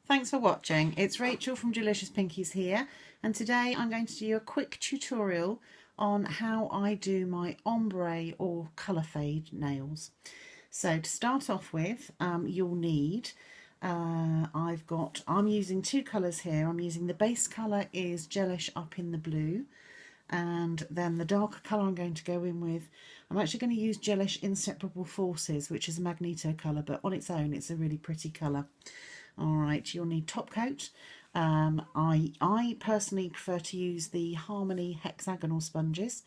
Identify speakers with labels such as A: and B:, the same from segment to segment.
A: Thanks for watching. It's Rachel from Delicious Pinkies here, and today I'm going to do a quick tutorial on how I do my ombre or colour fade nails. So to start off with, you'll need, I'm using two colours here. I'm using the base colour is Gelish Up in the Blue, and then the darker colour I'm going to go in with, I'm actually going to use Gelish Inseparable Forces, which is a magneto colour, but on its own it's a really pretty colour. Alright, you'll need top coat. I personally prefer to use the Harmony hexagonal sponges,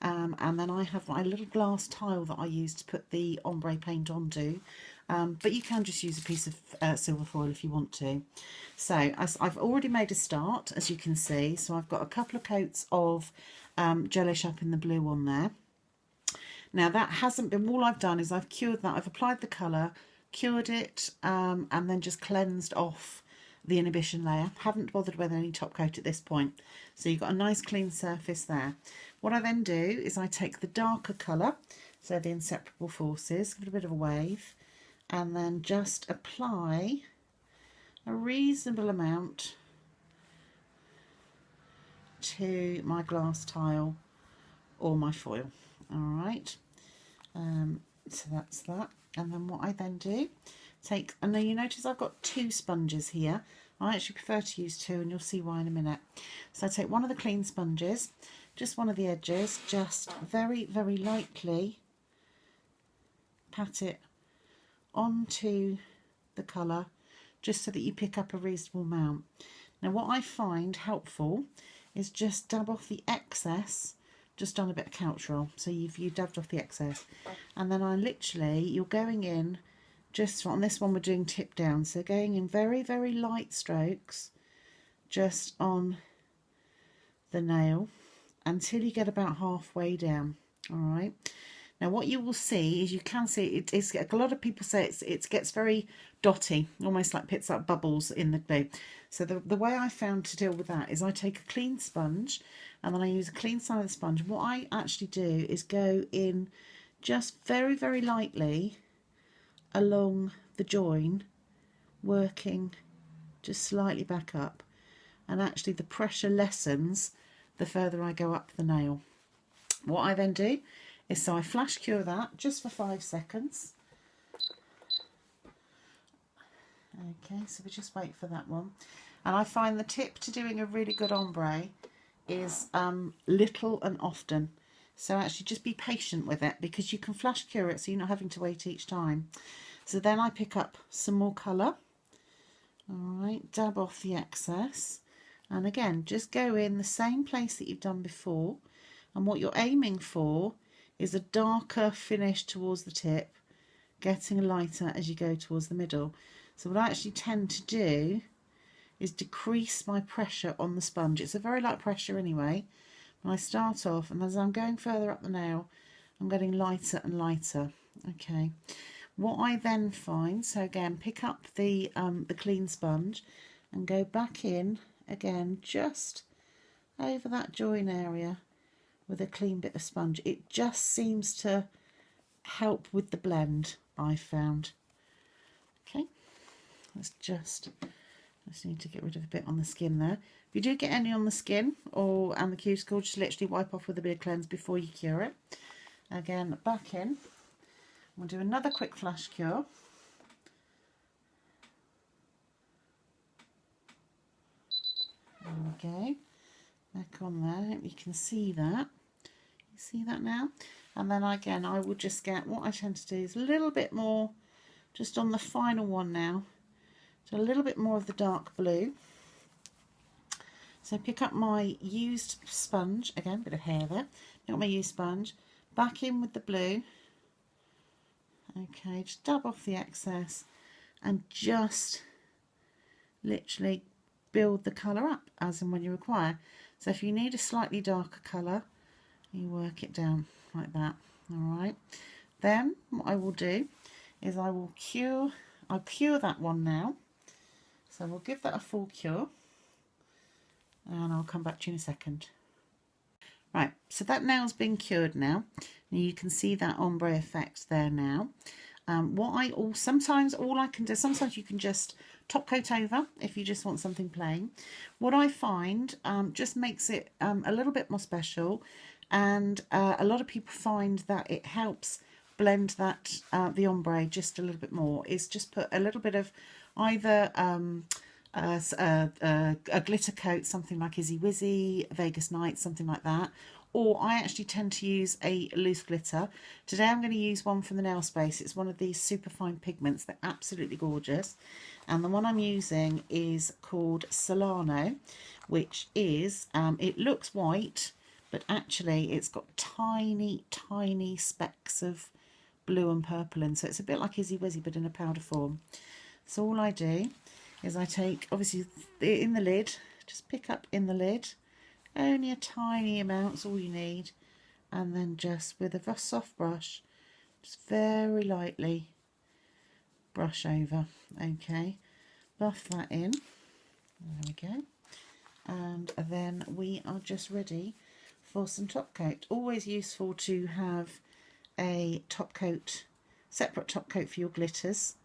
A: and then I have my little glass tile that I use to put the ombre paint onto, but you can just use a piece of silver foil if you want to. So as I've already made a start, as you can see, so I've got a couple of coats of Gelish Up in the Blue on there. Now that hasn't been, all I've done is I've cured that, I've applied the colour, cured it, and then just cleansed off the inhibition layer. Haven't bothered with any top coat at this point, so you've got a nice clean surface there. What I then do is I take the darker colour, so the Inseparable Forces, give it a bit of a wave, and then just apply a reasonable amount to my glass tile or my foil. Alright, so that's that. And then what I then do, and now you notice I've got two sponges here. I actually prefer to use two, and you'll see why in a minute. So I take one of the clean sponges, just one of the edges, just very, very lightly pat it onto the colour, just so that you pick up a reasonable amount. Now what I find helpful is just dab off the excess, just on a bit of couch roll, so you've dabbed off the excess, and then you're going in, just on this one we're doing tip down, so going in very, very light strokes just on the nail until you get about halfway down. Alright, now what you will see is, you can see it's a lot of people say it gets very dotty, almost like pits up bubbles in the glue. So the way I found to deal with that is I take a clean sponge, and then I use a clean side of the sponge. What I actually do is go in just very, very lightly along the join, working just slightly back up, and actually the pressure lessens the further I go up the nail. What I then do is, so I flash cure that just for 5 seconds. Okay, so we just wait for that one. And I find the tip to doing a really good ombre is little and often. So actually just be patient with it, because you can flash cure it, so you're not having to wait each time. So then I pick up some more colour. Alright, dab off the excess. And again, just go in the same place that you've done before. And what you're aiming for is a darker finish towards the tip, getting lighter as you go towards the middle. So what I actually tend to do is decrease my pressure on the sponge. It's a very light pressure anyway. When I start off, and as I'm going further up the nail, I'm getting lighter and lighter. Okay. What I then find, so again, pick up the clean sponge and go back in again, just over that join area with a clean bit of sponge. It just seems to help with the blend, I found. Okay, let's just need to get rid of a bit on the skin there. If you do get any on the skin and the cuticle, just literally wipe off with a bit of cleanse before you cure it. Again, back in. We'll do another quick flash cure. There we go. Back on there. You can see that. You see that now? And then again, I will just get, what I tend to do is a little bit more, just on the final one now, so a little bit more of the dark blue. So pick up my used sponge, again, bit of hair there, pick up my used sponge, back in with the blue. Okay, just dab off the excess and just literally build the colour up as and when you require. So if you need a slightly darker colour, you work it down like that. Alright, then what I will do is I'll cure that one now. So we'll give that a full cure, and I'll come back to you in a second. Right, so that nail's been cured now, and you can see that ombre effect there now. Sometimes all I can do, sometimes you can just top coat over if you just want something plain. What I find just makes it a little bit more special, and a lot of people find that it helps blend that the ombre just a little bit more, is just put a little bit of either a glitter coat, something like Izzy Wizzy, Vegas Night, something like that. Or I actually tend to use a loose glitter. Today I'm going to use one from the Nail Space. It's one of these super fine pigments. They're absolutely gorgeous. And the one I'm using is called Solano, which is, it looks white, but actually it's got tiny, tiny specks of blue and purple in. So it's a bit like Izzy Wizzy, but in a powder form. So all I do is I take, obviously in the lid, just pick up in the lid, only a tiny amount's all you need, and then just with a soft brush, just very lightly brush over. Okay, buff that in, there we go, and then we are just ready for some top coat. Always useful to have a top coat, separate top coat for your glitters,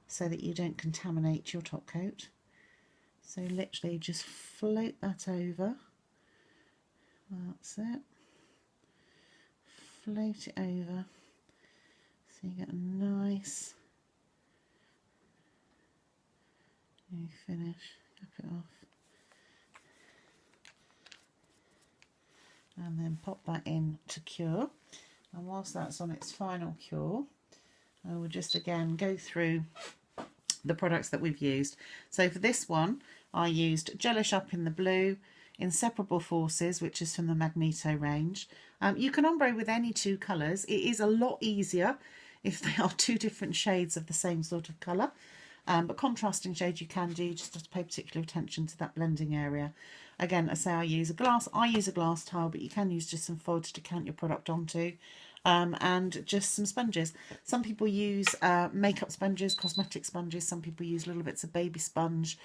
A: so that you don't contaminate your top coat. So literally just float that over. That's it. Float it over. So you get a nice, you finish, cap it off. And then pop that in to cure. And whilst that's on its final cure, I will just again go through the products that we've used. So for this one, I used Gelish Up in the blue, Inseparable Forces, which is from the Magneto range. You can ombre with any two colours. It is a lot easier if they are two different shades of the same sort of colour. But contrasting shades you can do, just have to pay particular attention to that blending area. Again, I say I use a glass tile, but you can use just some foil to decant your product onto. And just some sponges. Some people use makeup sponges, cosmetic sponges. Some people use little bits of baby sponge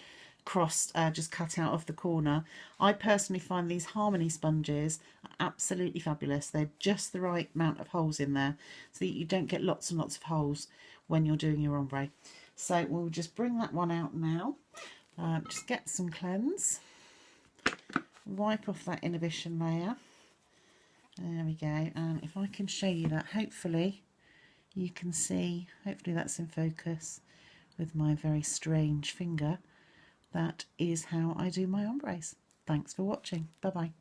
A: crossed, just cut out of the corner. I personally find these Harmony sponges are absolutely fabulous. They're just the right amount of holes in there so that you don't get lots and lots of holes when you're doing your ombre. So we'll just bring that one out now. Just get some cleanse. Wipe off that inhibition layer. There we go, and if I can show you that, hopefully you can see, hopefully that's in focus with my very strange finger. That is how I do my ombres. Thanks for watching. Bye bye.